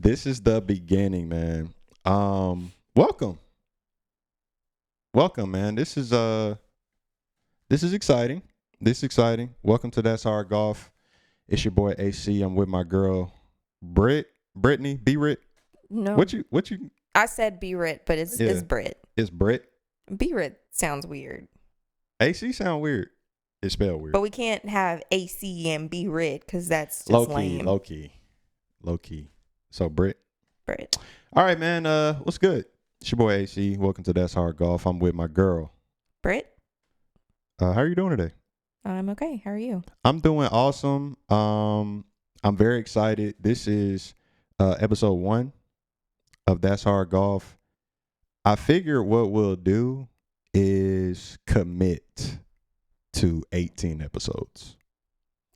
This is the beginning, man. Welcome, man. This is exciting. This is exciting. Welcome to That's Hard Golf. It's your boy Acee. I'm with my girl Brittany, B-Rit. No, What you? I said B-Rit, but it's Yeah, Brit. it's Britt. B-Rit sounds weird, AC sound weird. It's spelled weird. but we can't have AC and B-Rit because that's Low just key, lame. low key. So Britt. Brit. All right, man. What's good? It's your boy AC. Welcome to That's Hard Golf. I'm with my girl. Brit, How are you doing today? I'm okay. How are you? I'm doing awesome. I'm very excited. This is episode 1 of That's Hard Golf. I figured what we'll do is commit to 18 episodes.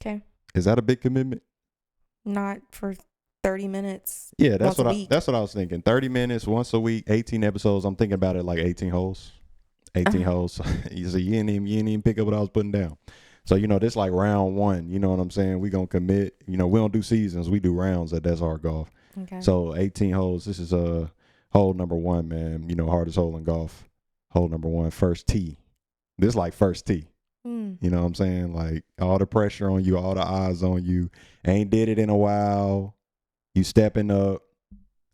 Okay. Is that a big commitment? Not for 30 minutes. Yeah, that's Once a week. that's what I was thinking. 30 minutes once a week, 18 episodes. I'm thinking about it like 18 holes. 18 holes. You see, you didn't even pick up what I was putting down. So, this like round 1. You know what I'm saying? We going to commit. We don't do seasons. We do rounds at That's Hard Golf. Okay. So 18 holes. This is hole number 1, man. Hardest hole in golf. Hole number 1, first tee. This is like first tee. You know what I'm saying? Like all the pressure on you, all the eyes on you. Ain't did it in a while. You stepping up.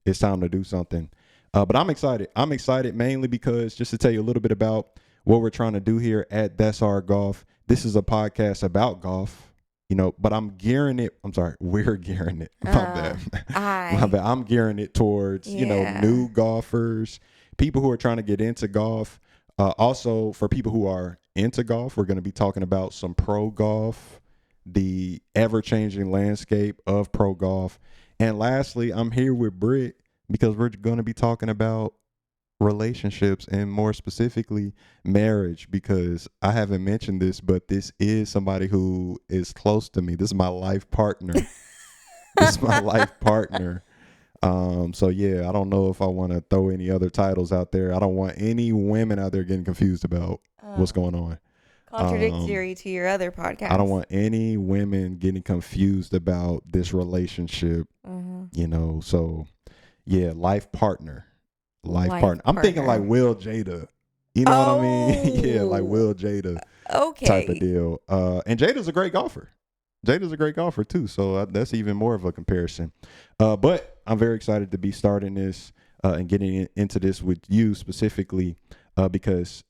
It's time to do something. But I'm excited. I'm excited mainly because just to tell you a little bit about what we're trying to do here at That's Our Golf. This is a podcast about golf, but we're gearing it. My bad. My bad. I'm gearing it towards, new golfers, people who are trying to get into golf. Also for people who are into golf, we're going to be talking about some pro golf, the ever-changing landscape of pro golf. And lastly, I'm here with Britt because we're going to be talking about relationships and more specifically marriage, because I haven't mentioned this, but this is somebody who is close to me. This is my life partner. So yeah, I don't know if I want to throw any other titles out there. I don't want any women out there getting confused about what's going on. Contradictory to your other podcast. I don't want any women getting confused about this relationship, so yeah, life partner. I'm thinking like Will Jada. You know what I mean? Yeah, like Will Jada type of deal. And Jada's a great golfer. Jada's a great golfer too, so that's even more of a comparison. But I'm very excited to be starting this and getting into this with you specifically because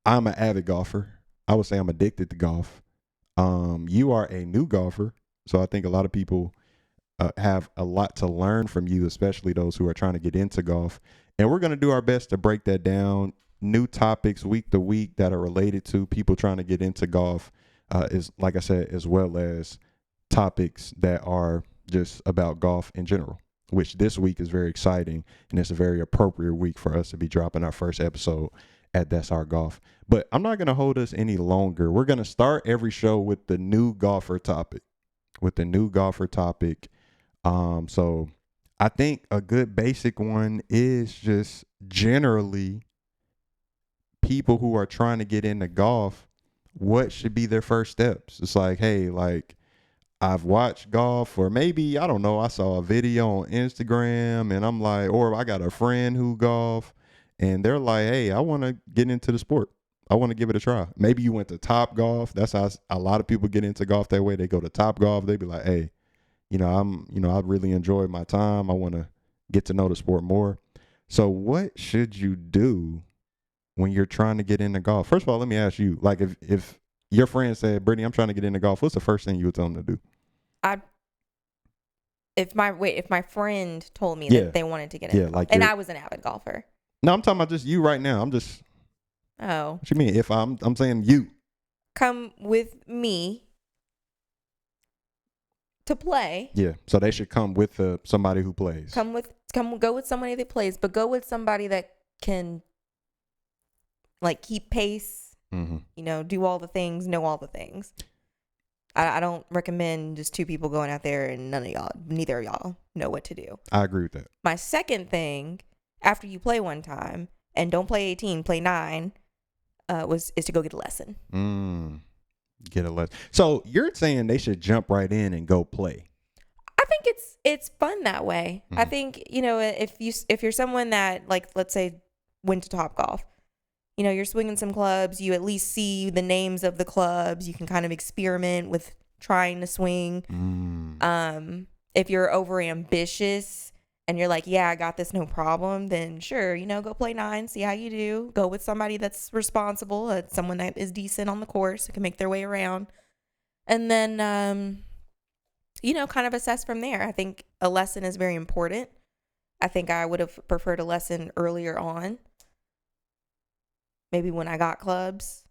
I'm an avid golfer. I would say I'm addicted to golf. You are a new golfer, so I think a lot of people have a lot to learn from you, especially those who are trying to get into golf. And we're going to do our best to break that down. New topics week to week that are related to people trying to get into golf, is like I said, as well as topics that are just about golf in general, which this week is very exciting. And it's a very appropriate week for us to be dropping our first episode at That's Our Golf. But I'm not going to hold us any longer. We're going to start every show with the new golfer topic. So I think a good basic one is just generally people who are trying to get into golf, what should be their first steps? It's like, hey, like I've watched golf, or maybe, I don't know, I saw a video on Instagram and I'm like, or I got a friend who golf and they're like, hey, I want to get into the sport. I want to give it a try. Maybe you went to Top Golf. That's how a lot of people get into golf that way. They go to Top Golf. They be like, hey, I really enjoyed my time. I want to get to know the sport more. So what should you do when you're trying to get into golf? First of all, let me ask you, like if your friend said, Brittany, I'm trying to get into golf, what's the first thing you would tell them to do? If my friend told me that they wanted to get into golf, and I was an avid golfer. No, I'm talking about just you right now. Oh. What you mean? If I'm saying you. Come with me to play. Yeah. So they should come with somebody who plays. Go with somebody that plays, but go with somebody that can like keep pace, do all the things, know all the things. I don't recommend just 2 people going out there and neither of y'all know what to do. I agree with that. My second thing, after you play one time, and don't play 18, play 9, is to go get a lesson. Get a lesson. So you're saying they should jump right in and go play? I I think it's fun that way. I think, if you're someone that, like, let's say, went to Topgolf, you're swinging some clubs, you at least see the names of the clubs, you can kind of experiment with trying to swing. If you're over ambitious and you're like, yeah, I got this, no problem, then sure, go play 9, see how you do. Go with somebody that's responsible, someone that is decent on the course, who can make their way around. And then, kind of assess from there. I think a lesson is very important. I think I would have preferred a lesson earlier on. Maybe when I got clubs.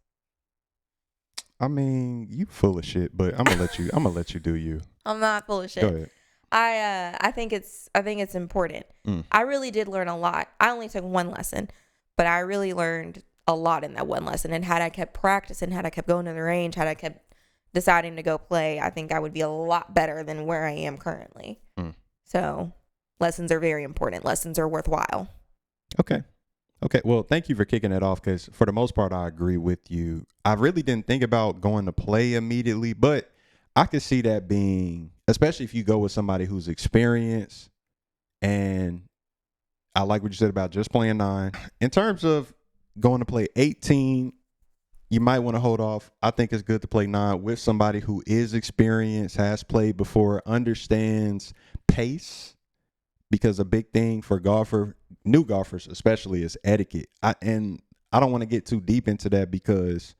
I mean, you full of shit, but I'm gonna let you do you. I'm not full of shit. Go ahead. I think it's important. I really did learn a lot. I only took one lesson, but I really learned a lot in that one lesson. And had I kept practicing, had I kept going to the range, had I kept deciding to go play, I think I would be a lot better than where I am currently. So lessons are very important. Lessons are worthwhile. Okay. Well, thank you for kicking it off, because for the most part, I agree with you. I really didn't think about going to play immediately, but I could see that being, especially if you go with somebody who's experienced. And I like what you said about just playing 9. In terms of going to play 18, you might want to hold off. I think it's good to play 9 with somebody who is experienced, has played before, understands pace, because a big thing for new golfers especially, is etiquette. I don't want to get too deep into that, because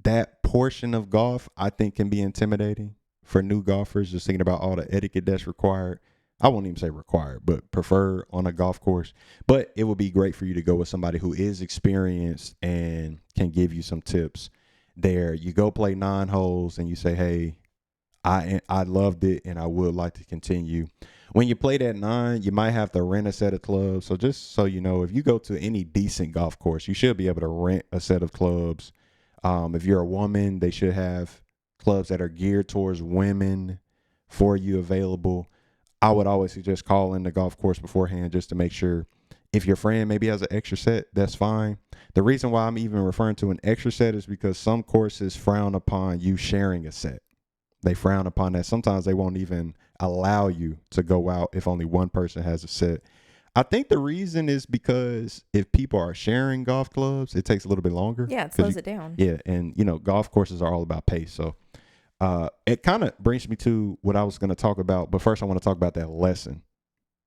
that portion of golf I think can be intimidating for new golfers, just thinking about all the etiquette that's required. I won't even say required, but preferred on a golf course. But it would be great for you to go with somebody who is experienced and can give you some tips there. You go play 9 holes and you say, hey, I loved it and I would like to continue. When you play that 9, you might have to rent a set of clubs. So just so you know, if you go to any decent golf course, you should be able to rent a set of clubs. If you're a woman, they should have clubs that are geared towards women for you available. I would always suggest calling the golf course beforehand just to make sure. If your friend maybe has an extra set, that's fine. The reason why I'm even referring to an extra set is because some courses frown upon you sharing a set. They frown upon that. Sometimes they won't even allow you to go out if only one person has a set. I think the reason is because if people are sharing golf clubs, it takes a little bit longer. Yeah, it slows it down. Yeah, and golf courses are all about pace. So it kind of brings me to what I was going to talk about. But first, I want to talk about that lesson,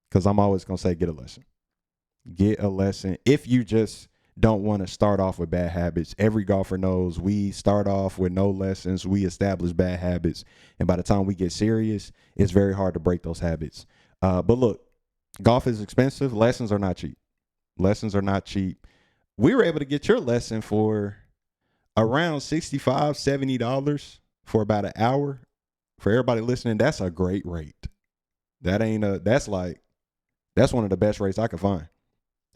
because I'm always going to say get a lesson. Get a lesson. If you just don't want to start off with bad habits, every golfer knows we start off with no lessons. We establish bad habits. And by the time we get serious, it's very hard to break those habits. But look, golf is expensive. Lessons are not cheap. We were able to get your lesson for around $65, $70 for about an hour. For everybody listening, that's a great rate. That's one of the best rates I could find.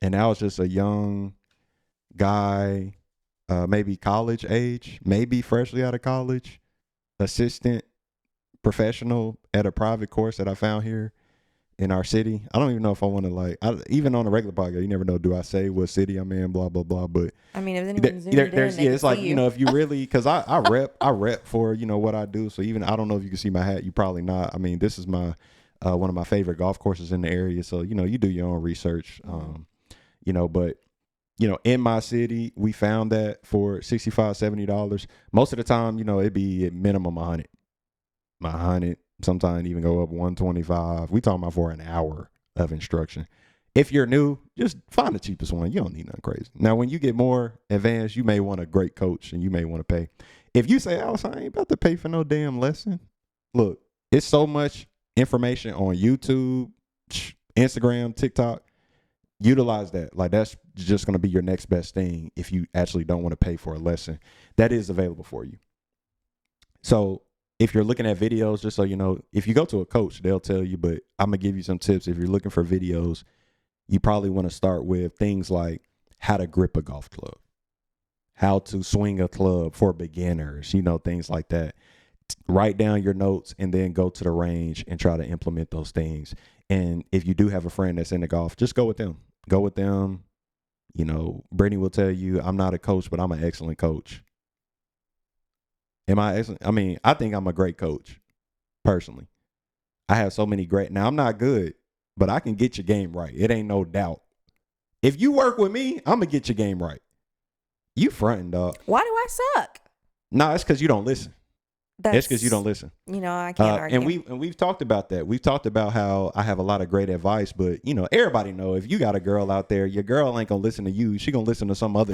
And that was just a young guy, maybe college age, maybe freshly out of college, assistant professional at a private course that I found here in our city. I don't even know if I want to even on a regular podcast, you never know, do I say what city I'm in, blah, blah, blah. But I mean, if anyone's it's like, if you really, because I rep for, what I do. So even, I don't know if you can see my hat, you probably not. I mean, this is my, one of my favorite golf courses in the area. So, you do your own research, but in my city, we found that for $65, $70. Most of the time, it'd be at minimum 100, sometimes even go up 125. We talking about for an hour of instruction. If you're new, just find the cheapest one. You don't need nothing crazy. Now, when you get more advanced, you may want a great coach and you may want to pay. If you say, Alice, I ain't about to pay for no damn lesson. Look, it's so much information on YouTube, Instagram, TikTok. Utilize that. Like, that's just going to be your next best thing if you actually don't want to pay for a lesson. That is available for you. So if you're looking at videos, just so you know, if you go to a coach, they'll tell you, but I'm going to give you some tips. If you're looking for videos, you probably want to start with things like how to grip a golf club, how to swing a club for beginners, things like that. Write down your notes and then go to the range and try to implement those things. And if you do have a friend that's into golf, just go with them. Brittany will tell you, I'm not a coach, but I'm an excellent coach. Am I excellent? I mean, I think I'm a great coach, personally. I have so many great. Now, I'm not good, but I can get your game right. It ain't no doubt. If you work with me, I'm going to get your game right. You fronting, dog. Why do I suck? No, it's because you don't listen. It's because you don't listen. I can't argue. And we've talked about that. We've talked about how I have a lot of great advice, but everybody know if you got a girl out there, your girl ain't gonna listen to you. She gonna listen to some other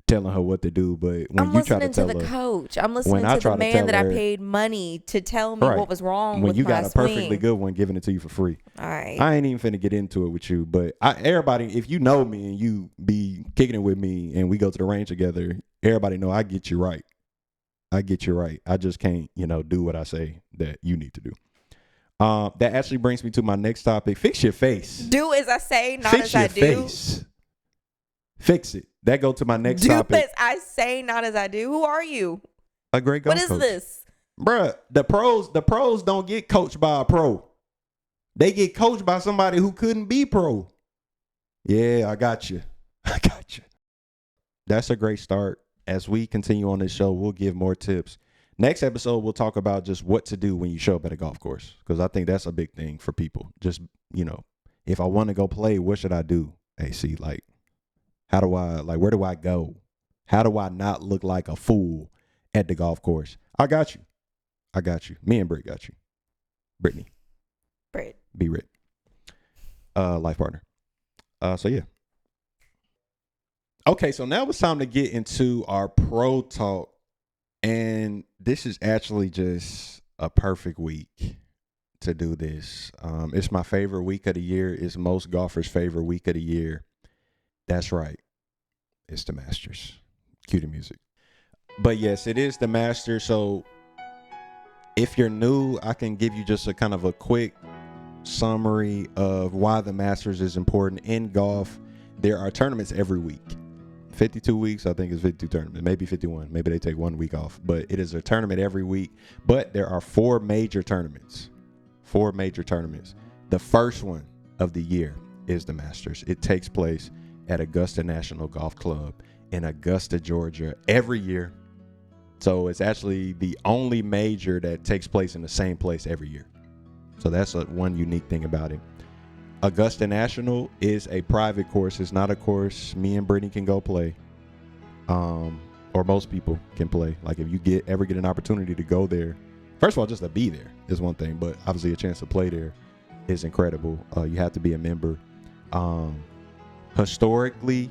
telling her what to do. But when I'm you try to listening tell to the her, coach. I'm listening to the man that I paid money to tell me what was wrong when with you my got a perfectly swing. good one giving it to you for free. All right. I ain't even finna get into it with you, but everybody, if you know me and you be kicking it with me and we go to the range together, everybody know I get you right. I get you right. I just can't, do what I say that you need to do. That actually brings me to my next topic. Fix your face. Do as I say, not as I do. Fix your face. Fix it. That go to my next topic. Do as I say, not as I do. Who are you? A great golf coach. What is this? Bruh, the pros don't get coached by a pro. They get coached by somebody who couldn't be pro. Yeah, I got you. That's a great start. As we continue on this show, we'll give more tips. Next episode, we'll talk about just what to do when you show up at a golf course, because I think that's a big thing for people. Just, if I want to go play, what should I do? Acee, where do I go? How do I not look like a fool at the golf course? I got you. Me and Britt got you. Brittany. Britt. Be Britt. Life partner. So yeah. Okay, so now it's time to get into our pro talk. And this is actually just a perfect week to do this. It's my favorite week of the year. It's most golfers' favorite week of the year. That's right. It's the Masters. Cue the music. But yes, it is the Masters. So if you're new, I can give you just a kind of a quick summary of why the Masters is important in golf. There are tournaments every week. 52 weeks, I think it's 52 tournaments, maybe 51. Maybe they take 1 week off, but it is a tournament every week. But there are 4 major tournaments. The first one of the year is the Masters. It takes place at Augusta National Golf Club in Augusta, Georgia, every year. So it's actually the only major that takes place in the same place every year. So that's one unique thing about it. Augusta National is a private course. It's not a course me and Brittany can go play, or most people can play. Like if you ever get an opportunity to go there, first of all, just to be there is one thing, but obviously a chance to play there is incredible. You have to be a member. Historically,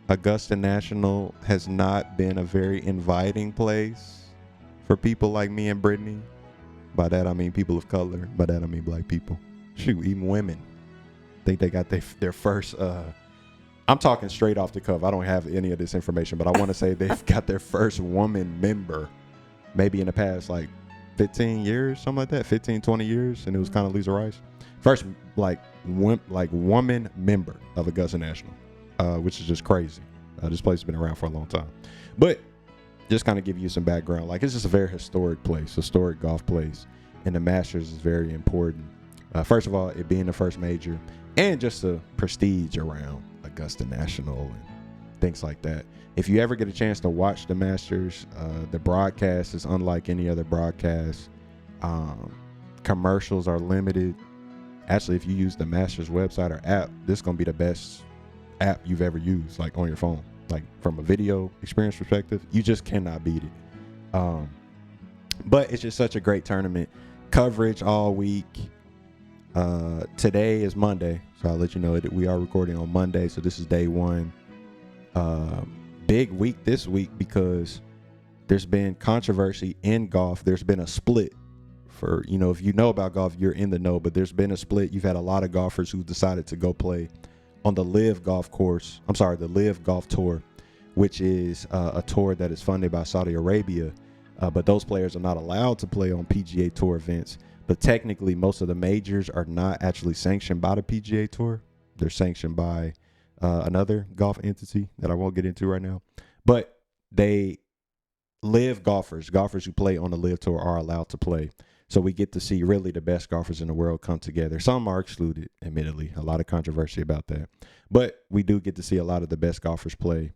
Augusta National has not been a very inviting place for people like me and Brittany. By that I mean people of color. By that I mean black people. Shoot, even women. I think they got their first, I'm talking straight off the cuff. I don't have any of this information, but I want to say they've got their first woman member maybe in the past 15 years, something like that, 15, 20 years, and it was kind of Lisa Rice. First, woman member of Augusta National, which is just crazy. This place has been around for a long time. But just kind of give you some background. It's just a very historic golf place, and the Masters is very important. First of all, it being the first major, and just the prestige around Augusta National and things like that. If you ever get a chance to watch the Masters, the broadcast is unlike any other broadcast. Commercials are limited. Actually, if you use the Masters website or app, this is going to be the best app you've ever used, on your phone. From a video experience perspective, you just cannot beat it. But it's just such a great tournament. Coverage all week. Today is Monday, so I'll let you know that we are recording on Monday, so this is day 1. Big week this week because there's been controversy in golf. There's been a split for, if you know about golf, you're in the know, but there's been a split. You've had a lot of golfers who decided to go play on the LIV Golf Tour, which is a tour that is funded by Saudi Arabia, but those players are not allowed to play on PGA Tour events. But technically, most of the majors are not actually sanctioned by the PGA Tour. They're sanctioned by another golf entity that I won't get into right now. But they LIV golfers who play on the LIV Tour are allowed to play. So we get to see really the best golfers in the world come together. Some are excluded, admittedly. A lot of controversy about that. But we do get to see a lot of the best golfers play.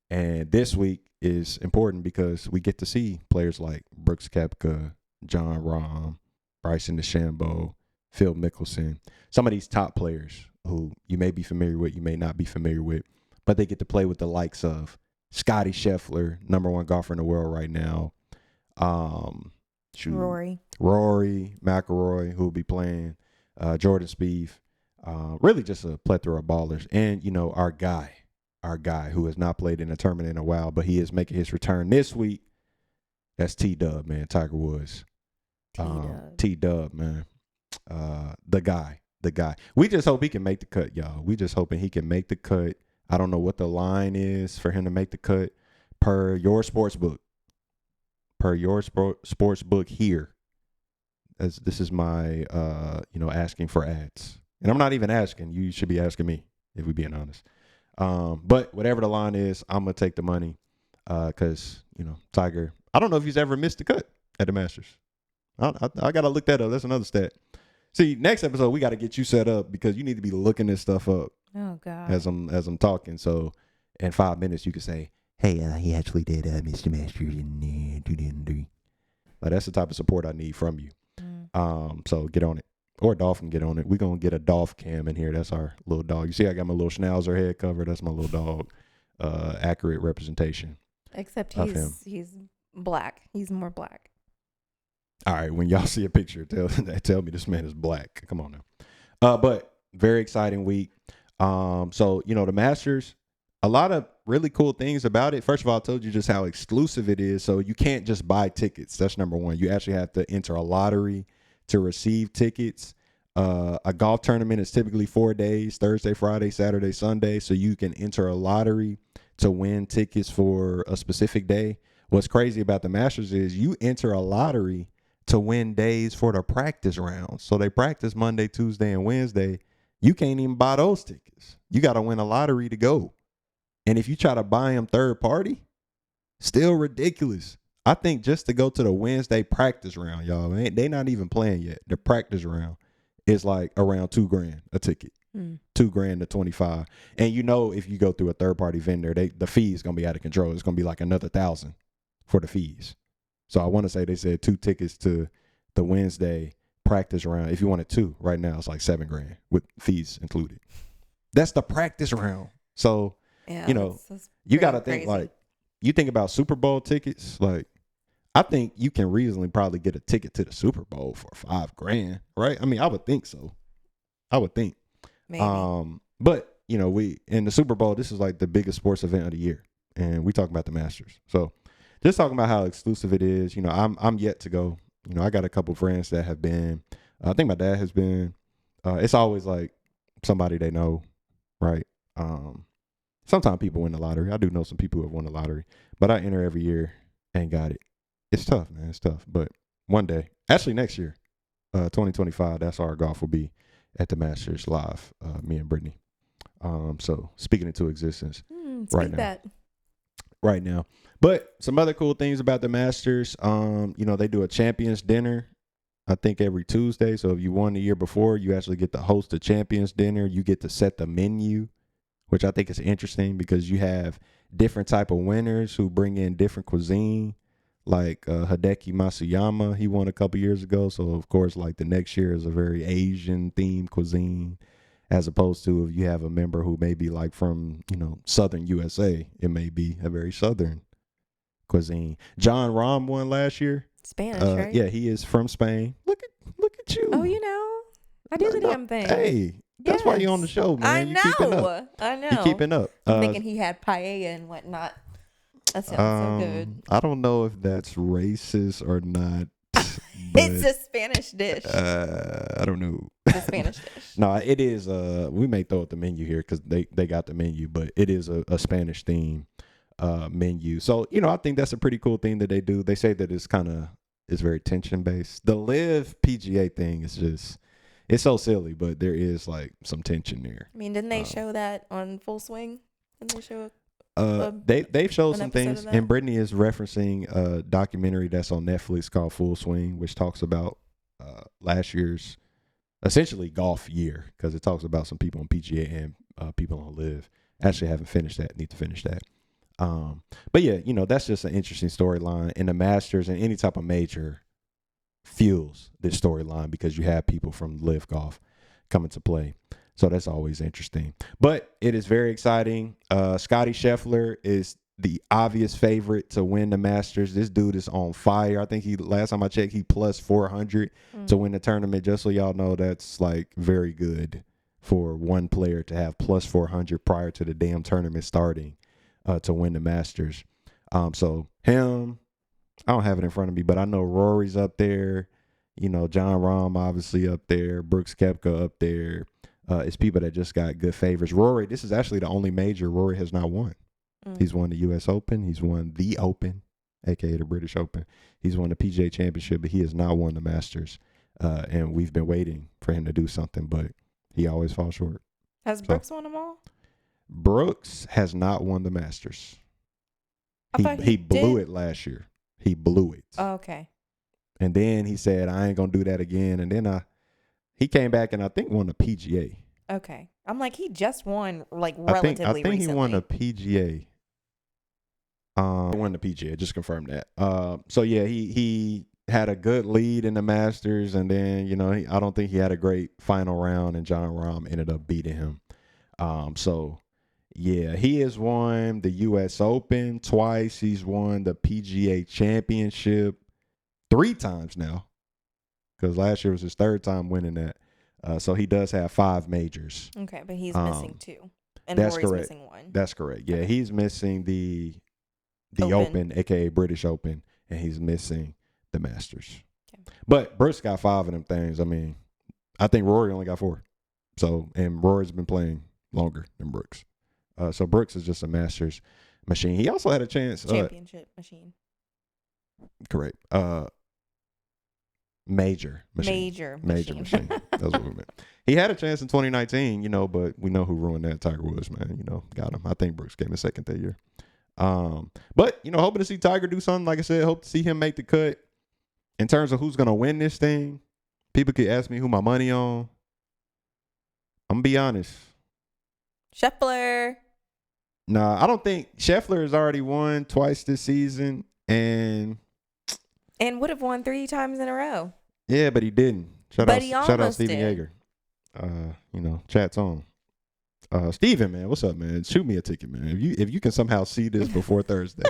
And this week is important because we get to see players like Brooks Koepka, John Rahm, Bryson DeChambeau, Phil Mickelson, some of these top players who you may be familiar with, you may not be familiar with, but they get to play with the likes of Scottie Scheffler, #1 golfer in the world right now. Rory McIlroy, who will be playing, Jordan Spieth, really just a plethora of ballers. And, you know, our guy who has not played in a tournament in a while, but he is making his return this week. That's T-Dub, man, Tiger Woods. T-Dub, man. The guy. We just hope he can make the cut, y'all. We just hoping he can make the cut. I don't know what the line is for him to make the cut per your sports book. Sports book here. As this is my asking for ads. And I'm not even asking. You should be asking me, if we're being honest. But whatever the line is, I'm gonna take the money. Cause, Tiger, I don't know if he's ever missed a cut at the Masters. I gotta look that up. That's another stat. See, next episode we gotta get you set up because you need to be looking this stuff up. Oh God. As I'm talking. So in 5 minutes you can say, hey, he actually did miss the Masters in 2003. That's the type of support I need from you. So get on it. Or Dolphin, get on it. We're going to get a Dolph cam in here. That's our little dog. You see I got my little Schnauzer head cover. That's my little dog. Accurate representation. Except he's black. He's more black. All right. When y'all see a picture, tell me this man is black. Come on now. But very exciting week. So, the Masters, a lot of really cool things about it. First of all, I told you just how exclusive it is. So you can't just buy tickets. That's number one. You actually have to enter a lottery to receive tickets. A golf tournament is typically 4 days, Thursday, Friday, Saturday, Sunday. So you can enter a lottery to win tickets for a specific day. What's crazy about the Masters is you enter a lottery to win days for the practice rounds. So they practice Monday, Tuesday, and Wednesday. You can't even buy those tickets. You got to win a lottery to go. And if you try to buy them third party, still ridiculous. I think just to go to the Wednesday practice round, y'all, they not even playing yet. The practice round is like around $2,000 a ticket. $2,000 to 25. And if you go through a third party vendor, the fee is gonna be out of control. It's gonna be like another $1,000 for the fees. So I want to say they said 2 tickets to the Wednesday practice round. If you wanted 2, right now it's like $7,000 with fees included. That's the practice round. So yeah, that's you got to crazy. think you think about Super Bowl tickets. Like, I think you can reasonably probably get a ticket to the Super Bowl for $5,000, right? I mean, I would think so. I would think. Maybe. But we in the Super Bowl, this is like the biggest sports event of the year, and we talk about the Masters. So just talking about how exclusive it is. I'm yet to go. I got a couple friends that have been. I think my dad has been. It's always like somebody they know, right? Sometimes people win the lottery. I do know some people who have won the lottery, but I enter every year and got it. It's tough, man. It's tough. But one day, actually next year, 2025, that's our golf will be at the Masters live, me and Brittany. So speaking into existence right now. Right now. But some other cool things about the Masters, they do a champions dinner, I think every Tuesday. So if you won the year before, you actually get to host a champions dinner. You get to set the menu, which I think is interesting because you have different type of winners who bring in different cuisine. Like Hideki Matsuyama, he won a couple years ago. So, of course, like the next year is a very Asian-themed cuisine, as opposed to if you have a member who may be like from, southern USA, it may be a very southern cuisine. John Rahm won last year. Spanish, right? Yeah, he is from Spain. Look at you. Oh, I do the damn thing. Hey, that's why you're on the show, man. You keeping up. I know. You keeping up. I'm thinking he had paella and whatnot. That sounds so good. I don't know if that's racist or not. It's a Spanish dish. I don't know. It's a Spanish dish. No, it is. We may throw out the menu here because they got the menu, but it is a Spanish theme menu. So I think that's a pretty cool thing that they do. They say that it's very tension based. The Live PGA thing is just. It's so silly, but there is like some tension there. I mean, didn't they show that on Full Swing? Didn't they show they've showed some things, of that? and Brittany is referencing a documentary that's on Netflix called Full Swing, which talks about last year's essentially golf year because it talks about some people on PGA and people on Live. Actually, haven't finished that. Need to finish that. But yeah, that's just an interesting storyline in the Masters and any type of major. fuels this storyline because you have people from Live Golf coming to play. So that's always interesting. But it is very exciting. Scottie Scheffler is the obvious favorite to win the Masters. This dude is on fire. I think last time I checked, he plus 400 to win the tournament. Just so y'all know, that's like very good for one player to have plus 400 prior to the damn tournament starting to win the Masters. So him, I don't have it in front of me, but I know Rory's up there. You know, John Rahm obviously up there. Brooks Koepka up there. It's people that just got good favors. Rory, this is actually the only major Rory has not won. He's won the U.S. Open. He's won the Open, a.k.a. the British Open. He's won the PGA Championship, but he has not won the Masters. And we've been waiting for him to do something, but he always falls short. Has Brooks won them all? Brooks has not won the Masters. He blew it last year. He blew it. Oh, okay. And then he said, I ain't going to do that again. And then he came back and I think won the PGA. Okay. I'm like, he just won like relatively recently. I think he won the PGA. Won the PGA, just confirmed that. So yeah, he had a good lead in the Masters, and then I don't think he had a great final round, and John Rahm ended up beating him. So yeah, he has won the U.S. Open twice. He's won the PGA Championship 3 times now, because last year was his 3rd time winning that. So he does have 5 majors. Okay, but he's missing 2, and that's Rory's correct. missing 1. That's correct. Yeah, he's missing the Open, aka British Open, and he's missing the Masters. Okay. But Brooks got 5 of them things. I mean, I think Rory only got 4. So, and Rory's been playing longer than Brooks. So Brooks is just a Masters machine. He also had a chance. Championship machine. Correct. Major machine. Major machine. That's what we meant. He had a chance in 2019, but we know who ruined that. Tiger Woods, man. Got him. I think Brooks came in 2nd that year. But hoping to see Tiger do something. Like I said, hope to see him make the cut. In terms of who's gonna win this thing, people could ask me who my money on. I'm gonna be honest. Scheffler. Nah, I don't think Scheffler has already won twice this season, and would have won 3 times in a row. Yeah, but he didn't. Shout out Steven did. Yeager. Chat's on. Steven, man, what's up, man? Shoot me a ticket, man. If you can somehow see this before Thursday.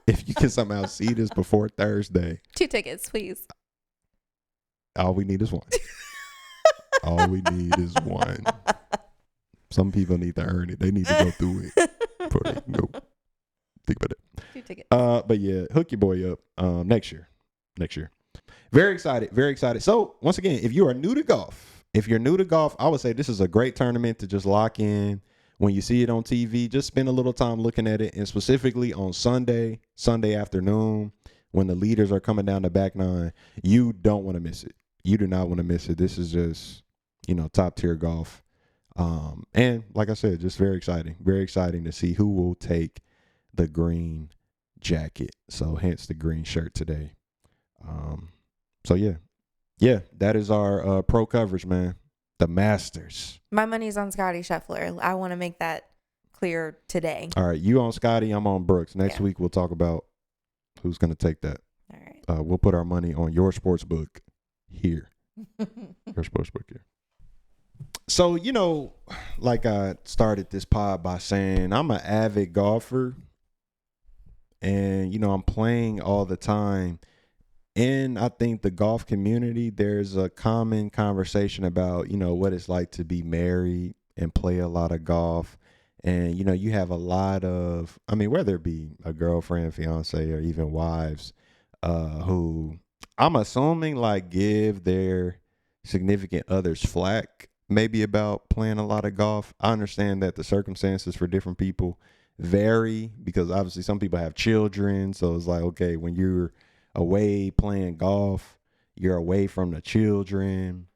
If you can somehow see this before Thursday. 2 tickets, please. All we need is 1. All we need is 1. Some people need to earn it. They need to go through it before they can go. Think about it. 2 tickets. But yeah, hook your boy up next year. Very excited. So once again, if you are new to golf, I would say this is a great tournament to just lock in. When you see it on TV, just spend a little time looking at it, and specifically on Sunday afternoon, when the leaders are coming down the back 9, you don't want to miss it. You do not want to miss it. This is just, top tier golf. And like I said, just very exciting to see who will take the green jacket. So hence the green shirt today. So yeah, that is our pro coverage, man. The Masters. My money's on Scottie Scheffler. I want to make that clear today. All right, you on Scottie, I'm on Brooks. Next week we'll talk about who's going to take that. All right. We'll put our money on your sports book here. Your sports book here. So, like I started this pod by saying, I'm an avid golfer, and I'm playing all the time. And I think the golf community, there's a common conversation about, what it's like to be married and play a lot of golf. And, you have a lot of, whether it be a girlfriend, fiance, or even wives, who I'm assuming give their significant others flack, maybe about playing a lot of golf. I understand that the circumstances for different people vary, because obviously some people have children. So it's like, okay, when you're away playing golf, you're away from the children,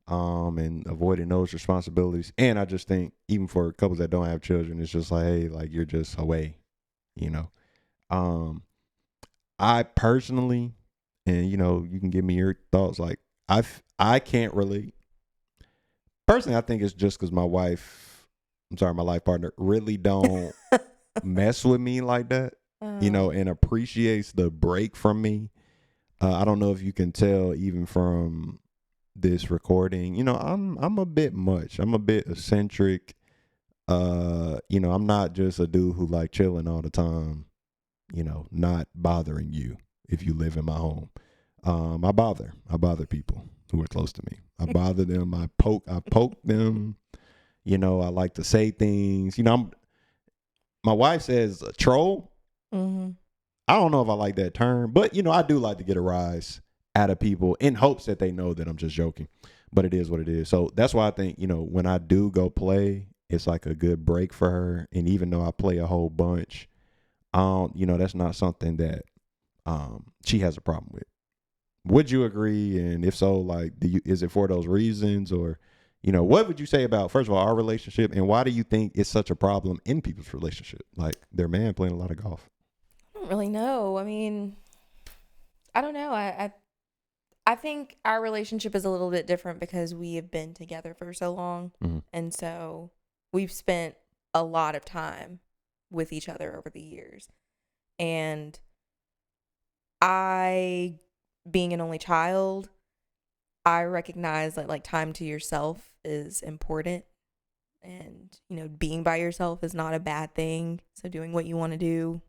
and avoiding those responsibilities. And I just think even for couples that don't have children, it's just like, hey, you're just away, I personally, and you can give me your thoughts, I can't relate. Personally, I think it's just because my life partner really don't mess with me like that, and appreciates the break from me. I don't know if you can tell even from this recording, you know, I'm a bit much. I'm a bit eccentric. You know, I'm not just a dude who like chilling all the time, you know, not bothering you if you live in my home. I bother people who are close to me. I bother them. I poke them. You know, I like to say things. You know, my wife says troll. Mm-hmm. I don't know if I like that term, but you know, I do like to get a rise out of people in hopes that they know that I'm just joking. But it is what it is. So that's why I think, you know, when I do go play, it's like a good break for her. And even though I play a whole bunch, you know, that's not something that she has a problem with. Would you agree? And if so, like, is it for those reasons, or, you know, what would you say about, first of all, our relationship, and why do you think it's such a problem in people's relationship? Like their man playing a lot of golf. I don't really know. I mean, I don't know. I think our relationship is a little bit different because we have been together for so long. Mm-hmm. And so we've spent a lot of time with each other over the years. And being an only child, I recognize that like time to yourself is important. And, you know, being by yourself is not a bad thing. So doing what you want to do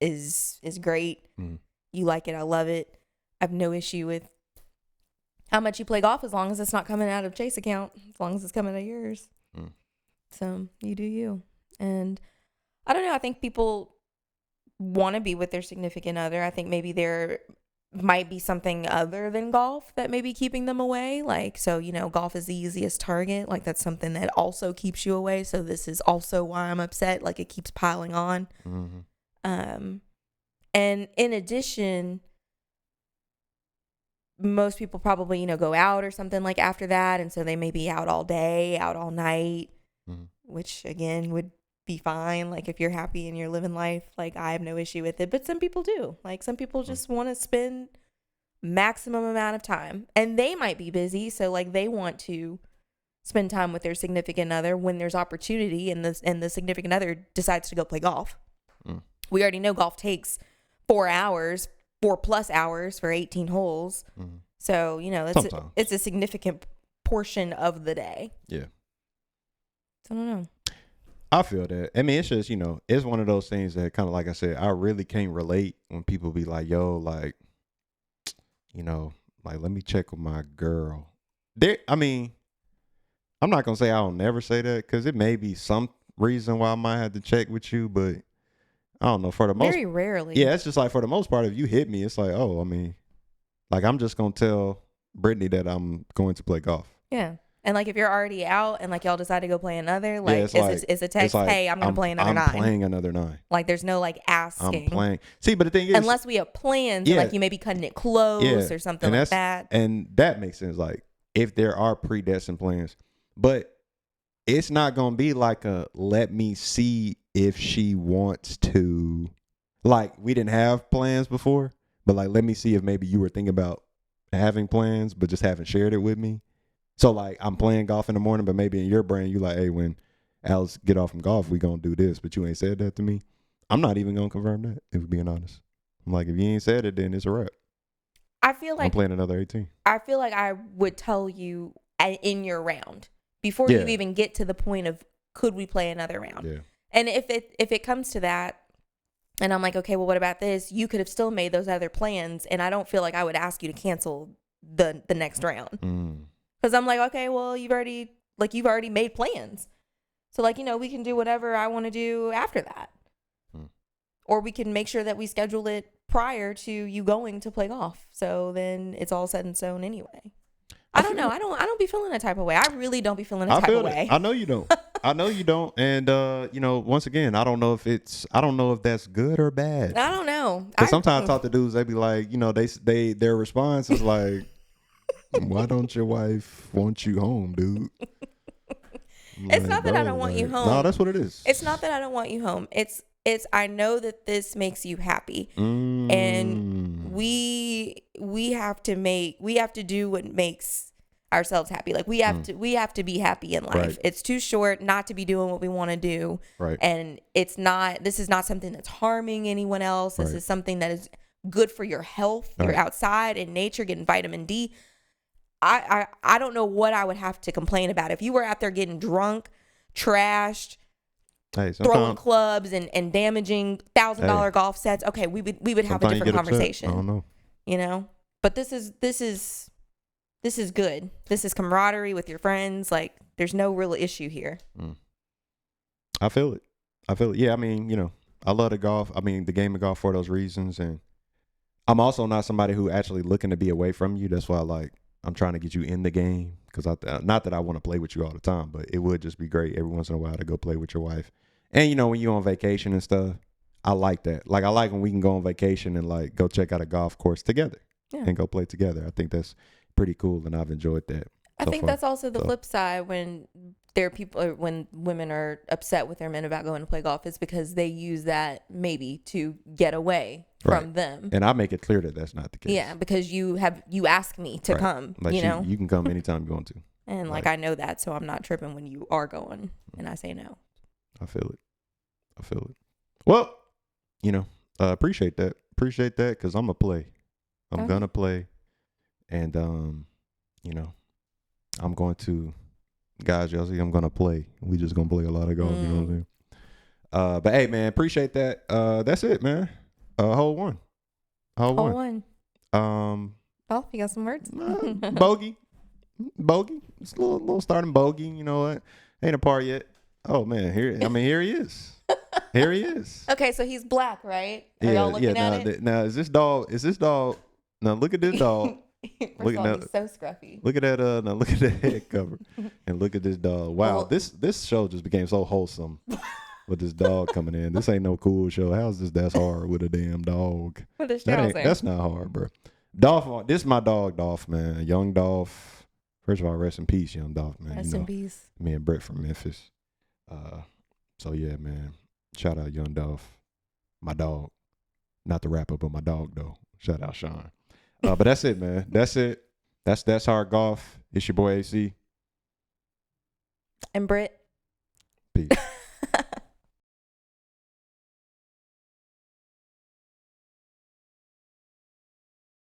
is great. Mm. You like it. I love it. I have no issue with how much you play golf as long as it's not coming out of Chase account, as long as it's coming out of yours. Mm. So you do you. And I don't know. I think people want to be with their significant other. I think maybe there might be something other than golf that may be keeping them away. Like, so, you know, golf is the easiest target. Like that's something that also keeps you away. So this is also why I'm upset. Like it keeps piling on. Mm-hmm. And in addition, most people probably, you know, go out or something like after that. And so they may be out all day, out all night, mm-hmm. which again would be fine. Like if you're happy and you're living life, like I have no issue with it. But some people do. Like some people just want to spend maximum amount of time, and they might be busy. So like they want to spend time with their significant other when there's opportunity, and the significant other decides to go play golf. Mm. We already know golf takes 4 plus hours for 18 holes. Mm-hmm. So, you know, it's a significant portion of the day. Yeah. So I don't know. I feel that. I mean, it's just, you know, it's one of those things that kind of, like I said, I really can't relate when people be like, yo, like, you know, like, let me check with my girl. I mean, I'm not going to say I'll never say that because it may be some reason why I might have to check with you, but I don't know. For the most, very rarely. Yeah, it's just like for the most part, if you hit me, it's like, oh, I mean, like I'm just gonna tell Brittany that I'm going to play golf. Yeah, and like if you're already out and like y'all decide to go play another, like it's a text. Like, hey, I'm gonna play another 9. I'm playing another 9. Like there's no like asking. I'm playing. See, but the thing is, unless we have plans, yeah, like you may be cutting it close or something like that. And that makes sense. Like if there are predestined plans, but it's not gonna be like a let me see if she wants to, like we didn't have plans before, but like let me see if maybe you were thinking about having plans but just haven't shared it with me. So like I'm playing golf in the morning, but maybe in your brain you like, hey, when Alex get off from golf, we gonna do this, but you ain't said that to me. I'm not even gonna confirm that, if we're being honest. I'm like, if you ain't said it, then it's a wrap. I feel like I'm playing another 18. I feel like I would tell you in your round before you even get to the point of could we play another round. Yeah. And if it comes to that, and I'm like, okay, well, what about this? You could have still made those other plans, and I don't feel like I would ask you to cancel the next round. Because I'm like, okay, well, you've already made plans. So like, you know, we can do whatever I want to do after that. Or we can make sure that we schedule it prior to you going to play golf. So then it's all set in stone anyway. I don't know. I don't be feeling that type of way. I really don't be feeling that type of way. I know you don't. I know you don't. And you know, once again, I don't know if that's good or bad. I don't know. Because sometimes I talk to dudes, they be like, you know, their response is like, why don't your wife want you home, dude? It's not that I don't want you home. No, that's what it is. It's not that I don't want you home. It's I know that this makes you happy. And we have to do what makes ourselves happy. Like we have to be happy in life. Right. It's too short not to be doing what we want to do. Right. And this is not something that's harming anyone else. This is something that is good for your health. You're outside in nature getting vitamin D. I don't know what I would have to complain about. If you were out there getting drunk, trashed, throwing clubs and damaging $1,000 golf sets, okay, we would have a different conversation. I don't know. You know? But this is good. This is camaraderie with your friends. Like, there's no real issue here. I feel it. Yeah, I mean, you know, I love the golf. I mean, the game of golf for those reasons. And I'm also not somebody who actually looking to be away from you. That's why I'm trying to get you in the game. Because not that I want to play with you all the time, but it would just be great every once in a while to go play with your wife. And, you know, when you're on vacation and stuff, I like that. Like, I like when we can go on vacation and, like, go check out a golf course together and go play together. I think that's pretty cool, and I've enjoyed that. I think that's also the flip side when there are people, or when women are upset with their men about going to play golf, is because they use that maybe to get away from them. And I make it clear that that's not the case. Yeah, because you ask me to come, like you know. You can come anytime you want to. And like I know that, so I'm not tripping when you are going and I say no. I feel it. Well, you know, appreciate that because I'm gonna play. I'm gonna play, and you know, I'm going to, guys, y'all see, I'm gonna play. We just gonna play a lot of golf. You know what I'm saying? But hey, man, appreciate that. That's it, man. Hole one. Oh, you got some words? Bogey. It's a little starting bogey. You know what? Ain't a par yet. Oh man, here he is. Here he is. Okay, so he's black, right? Are y'all looking at it? Now is this dog? Now look at this dog. First of all, he's so scruffy. Look at that. Now look at the head cover, and look at this dog. Wow, this show just became so wholesome with this dog coming in. This ain't no cool show. How's this? That's hard with a damn dog. What is that? That's not hard, bro. Dolph, this is my dog, Dolph, man. Young Dolph. First of all, rest in peace, young Dolph, man. Rest in peace. Me and Britt from Memphis. So yeah, man. Shout out young Dolph, my dog. Not the rapper, but my dog though. Shout out Sean. But that's it, man. That's it. That's Hard Golf. It's your boy Acee and Britt. Peace.